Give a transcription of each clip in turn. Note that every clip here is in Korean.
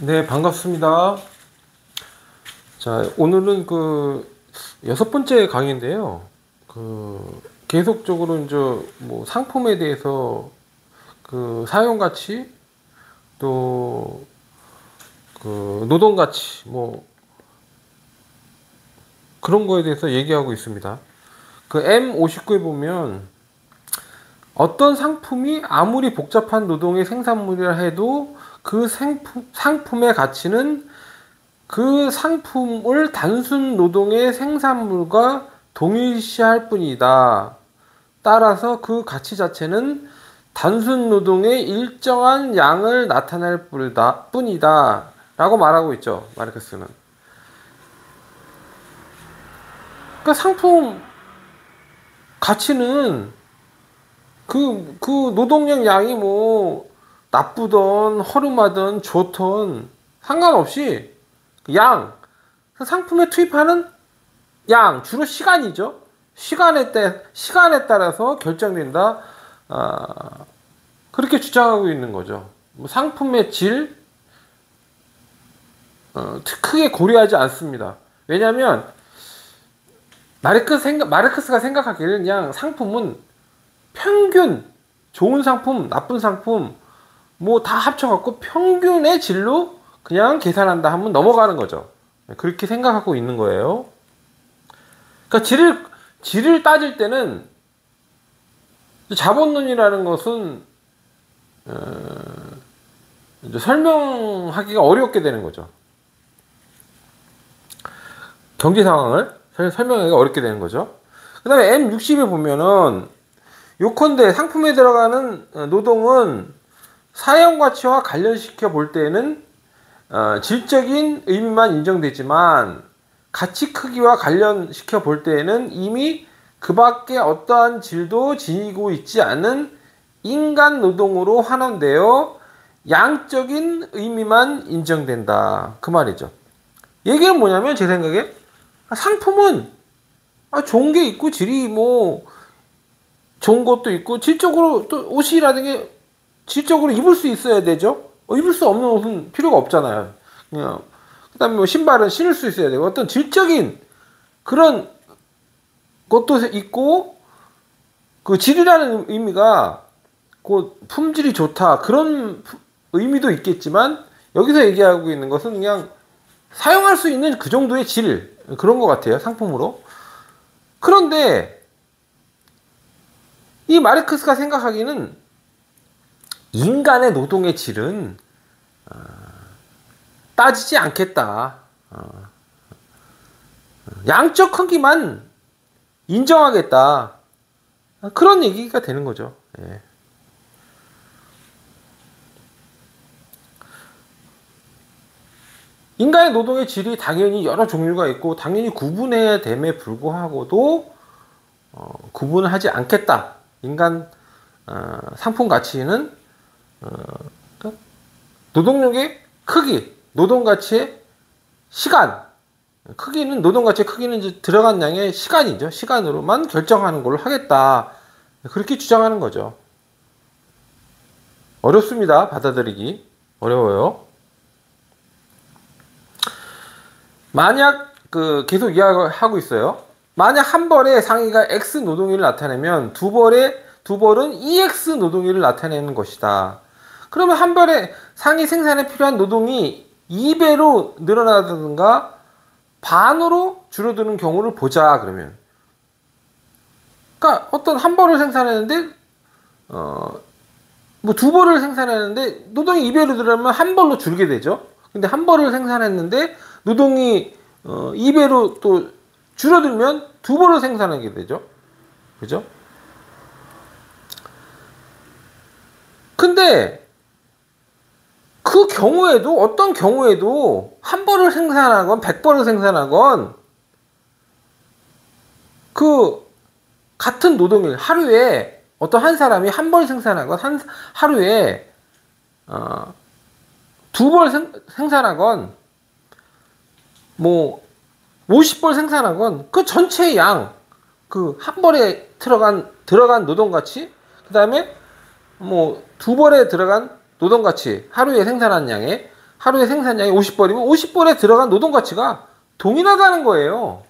네, 반갑습니다. 자, 오늘은 여섯 번째 강의인데요. 계속적으로 이제 뭐 상품에 대해서 사용 가치, 또 노동 가치, 뭐 그런 거에 대해서 얘기하고 있습니다. M59에 보면 어떤 상품이 아무리 복잡한 노동의 생산물이라 해도 그 상품의 가치는 그 상품을 단순 노동의 생산물과 동일시할 뿐이다. 따라서 그 가치 자체는 단순 노동의 일정한 양을 나타낼 뿐이다. 라고 말하고 있죠. 마르크스는. 그러니까 상품 가치는 그 노동력 양이 뭐 나쁘던 허름하던 좋던 상관없이 상품에 투입하는 양, 주로 시간이죠. 시간에 따라서 결정된다. 그렇게 주장하고 있는 거죠. 뭐 상품의 질, 크게 고려하지 않습니다. 왜냐하면 마르크스가 생각하기에는 그냥 상품은 평균, 좋은 상품, 나쁜 상품, 뭐 다 합쳐갖고 평균의 질로 그냥 계산한다 하면 넘어가는 거죠. 그렇게 생각하고 있는 거예요. 그러니까 질을 따질 때는 자본론이라는 것은 이제 설명하기가 어렵게 되는 거죠. 경제 상황을 설명하기가 어렵게 되는 거죠. 그 다음에 M60에 보면은 요컨대 상품에 들어가는 노동은 사용 가치와 관련시켜 볼 때에는 질적인 의미만 인정되지만 가치 크기와 관련시켜 볼 때에는 이미 그 밖에 어떠한 질도 지니고 있지 않은 인간 노동으로 환원되어 양적인 의미만 인정된다. 그 말이죠. 얘기는 뭐냐면 제 생각에 상품은 좋은 게 있고 질이 뭐 좋은 것도 있고 질적으로 또 옷이라든가 질적으로 입을 수 있어야 되죠. 입을 수 없는 옷은 필요가 없잖아요. 그냥 그다음에 뭐 신발은 신을 수 있어야 되고 어떤 질적인 그런 것도 있고 그 질이라는 의미가 그 품질이 좋다 그런 의미도 있겠지만 여기서 얘기하고 있는 것은 그냥 사용할 수 있는 그 정도의 질 그런 것 같아요. 상품으로. 그런데 이 마르크스가 생각하기는 인간의 노동의 질은 따지지 않겠다. 양적 크기만 인정하겠다. 그런 얘기가 되는 거죠. 예. 인간의 노동의 질이 당연히 여러 종류가 있고 당연히 구분해야 됨에 불구하고도 구분을 하지 않겠다. 인간 상품 가치는 노동력의 크기, 노동 가치의 시간, 노동 가치의 크기는 이제 들어간 양의 시간이죠. 시간으로만 결정하는 걸로 하겠다. 그렇게 주장하는 거죠. 어렵습니다. 받아들이기 어려워요. 만약 계속 이야기하고 있어요. 만약 한 벌의 상위가 X 노동일을 나타내면 두 벌은 EX 노동일을 나타내는 것이다. 그러면 한 벌의 상위 생산에 필요한 노동이 2배로 늘어나든가 반으로 줄어드는 경우를 보자. 그러면 그러니까 어떤 한 벌을 생산했는데 뭐 두 벌을 생산했는데 노동이 2배로 늘어나면 한 벌로 줄게 되죠. 근데 한 벌을 생산했는데 노동이 2배로 또 줄어들면 두 벌을 생산하게 되죠. 그죠? 근데 그 경우에도 어떤 경우에도 한 벌을 생산하건 100벌을 생산하건 그 같은 노동일 하루에 어떤 한 사람이 한 벌 생산하건 하루에 두 벌 생산하건 뭐 50벌 생산하건 그 전체 양 그 한 벌에 들어간 노동 가치 그다음에 뭐 두 벌에 들어간 노동 가치 하루에 생산한 양의 하루에 생산량이 50벌이면 50벌에 들어간 노동 가치가 동일하다는 거예요.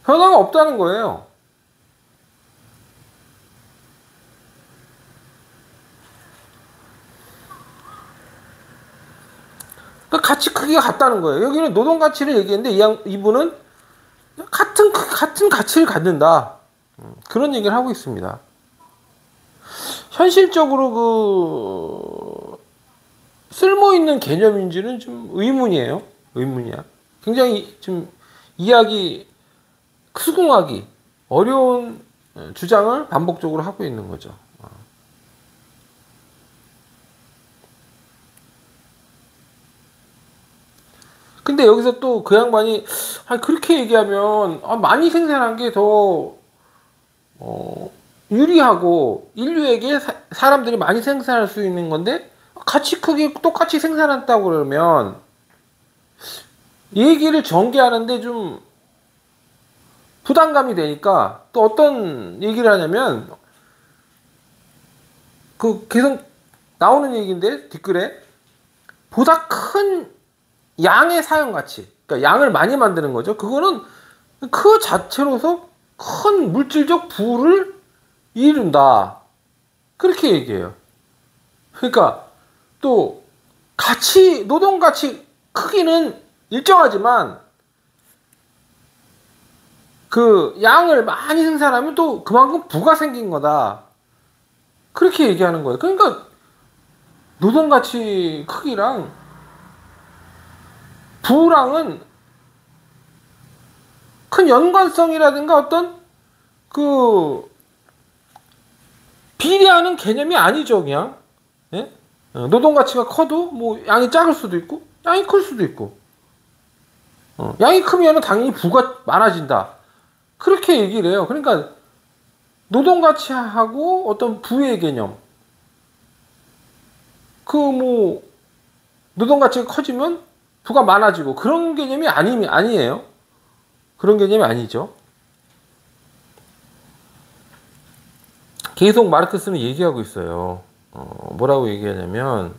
변화가 없다는 거예요. 그러니까 가치 크기가 같다는 거예요. 여기는 노동 가치를 얘기했는데 이분은 같은 가치를 갖는다. 그런 얘기를 하고 있습니다. 현실적으로 쓸모 있는 개념인지는 좀 의문이에요. 의문이야. 굉장히 좀 수긍하기 어려운 주장을 반복적으로 하고 있는 거죠. 근데 여기서 또 그 양반이 그렇게 얘기하면 많이 생산한 게 더 유리하고 인류에게 사람들이 많이 생산할 수 있는 건데 가치 크게 똑같이 생산한다고 그러면 얘기를 전개하는데 좀 부담감이 되니까 또 어떤 얘기를 하냐면 계속 나오는 얘기인데 댓글에 보다 큰 양의 사용 가치, 그러니까 양을 많이 만드는 거죠. 그거는 그 자체로서 큰 물질적 부를 이룬다. 그렇게 얘기해요. 그러니까 또 노동 가치 크기는 일정하지만 그 양을 많이 생산하면 또 그만큼 부가 생긴 거다. 그렇게 얘기하는 거예요. 그러니까 노동 가치 크기랑 부랑은 큰 연관성이라든가 어떤 비례하는 개념이 아니죠, 그냥. 예? 노동 가치가 커도 뭐 양이 작을 수도 있고 양이 클 수도 있고 양이 크면 당연히 부가 많아진다. 그렇게 얘기를 해요. 그러니까 노동 가치하고 어떤 부의 개념 노동 가치가 커지면 부가 많아지고 그런 개념이 아니에요. 그런 개념이 아니죠. 계속 마르크스는 얘기하고 있어요. 뭐라고 얘기하냐면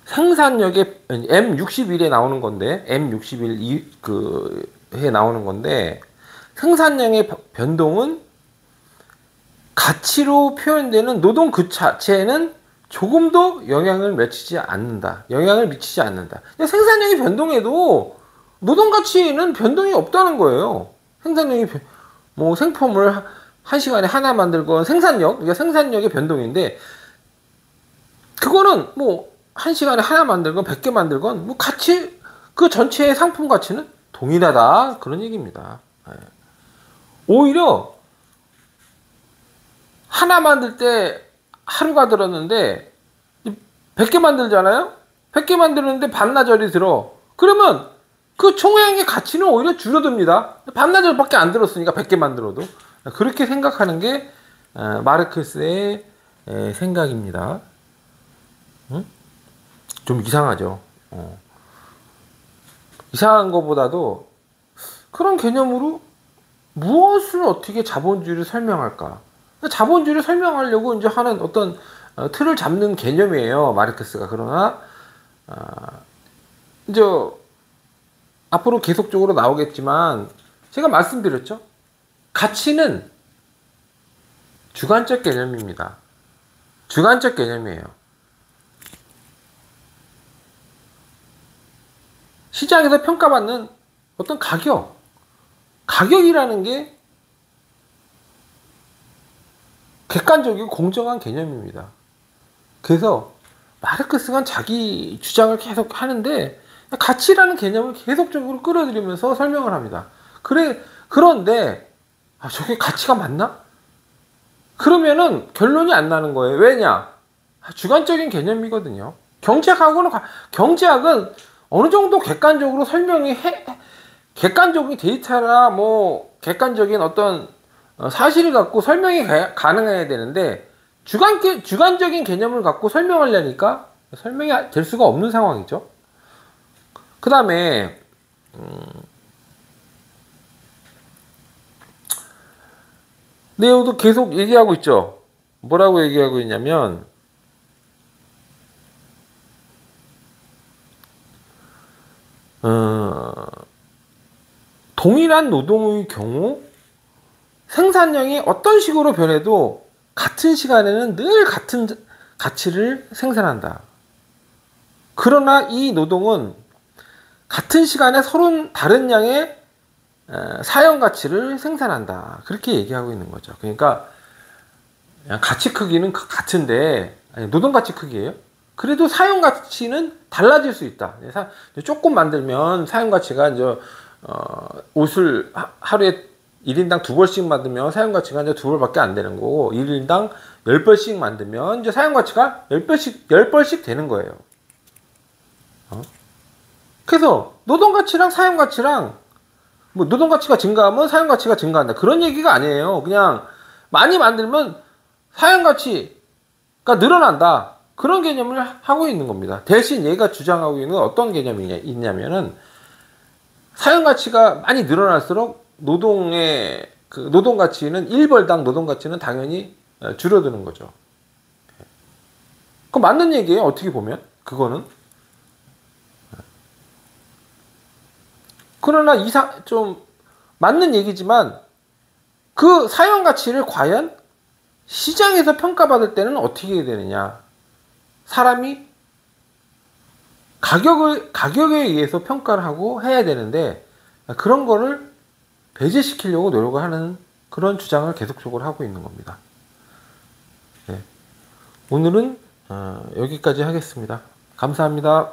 생산력의 M61에 나오는 건데 M61에 나오는 건데 생산량의 변동은 가치로 표현되는 노동 그 자체에는 조금도 영향을 미치지 않는다. 생산량이 변동해도 노동 가치에는 변동이 없다는 거예요. 생품을 한 시간에 하나 만들건 그러니까 생산력의 변동인데 그거는 한 시간에 하나 만들건 100개 만들건 가치 그 전체의 상품 가치는 동일하다. 그런 얘기입니다. 오히려 하나 만들 때 하루가 들었는데 100개 만들잖아요? 100개 만드는데 반나절이 들어. 그러면 그 총량의 가치는 오히려 줄어듭니다. 반나절밖에 안 들었으니까 100개 만들어도. 그렇게 생각하는 게 마르크스의 생각입니다. 좀 이상하죠. 이상한 것보다도 그런 개념으로 무엇을 어떻게 자본주의를 설명할까? 자본주의를 설명하려고 이제 하는 어떤 틀을 잡는 개념이에요, 마르크스가. 그러나 이제 앞으로 계속적으로 나오겠지만 제가 말씀드렸죠. 가치는 주관적 개념입니다. 주관적 개념이에요. 시장에서 평가받는 어떤 가격이라는 게 객관적이고 공정한 개념입니다. 그래서 마르크스가 자기 주장을 계속 하는데 가치라는 개념을 계속적으로 끌어들이면서 설명을 합니다. 그런데 저게 가치가 맞나? 그러면은 결론이 안 나는 거예요. 왜냐? 주관적인 개념이거든요. 경제학은 어느 정도 객관적으로 객관적인 데이터나 객관적인 어떤 사실을 갖고 설명이 가능해야 되는데 주관적인 개념을 갖고 설명하려니까 설명이 될 수가 없는 상황이죠. 그 다음에 내용도 계속 얘기하고 있죠. 뭐라고 얘기하고 있냐면 동일한 노동의 경우 생산량이 어떤 식으로 변해도 같은 시간에는 늘 같은 가치를 생산한다. 그러나 이 노동은 같은 시간에 서로 다른 양의 사용 가치를 생산한다. 그렇게 얘기하고 있는 거죠. 그러니까 가치 크기는 같은데, 노동 가치 크기예요. 그래도 사용 가치는 달라질 수 있다. 조금 만들면 사용 가치가 이제 옷을 하루에 1인당 2벌씩 만들면 사용 가치가 이제 2벌밖에 안 되는 거고, 1인당 10벌씩 만들면 이제 사용 가치가 10벌씩 되는 거예요. 그래서 노동 가치랑 사용 가치랑 뭐 노동 가치가 증가하면 사용 가치가 증가한다. 그런 얘기가 아니에요. 그냥 많이 만들면 사용 가치가 늘어난다. 그런 개념을 하고 있는 겁니다. 대신 얘가 주장하고 있는 어떤 개념이 있냐면은 사용 가치가 많이 늘어날수록 노동의 그 노동 가치는 1벌당 노동 가치는 당연히 줄어드는 거죠. 그 맞는 얘기예요. 어떻게 보면 그거는. 그러나 좀 맞는 얘기지만 그 사용 가치를 과연 시장에서 평가받을 때는 어떻게 되느냐? 사람이 가격에 의해서 평가를 하고 해야 되는데 그런 거를 배제시키려고 노력을 하는 그런 주장을 계속적으로 하고 있는 겁니다. 네. 오늘은 여기까지 하겠습니다. 감사합니다.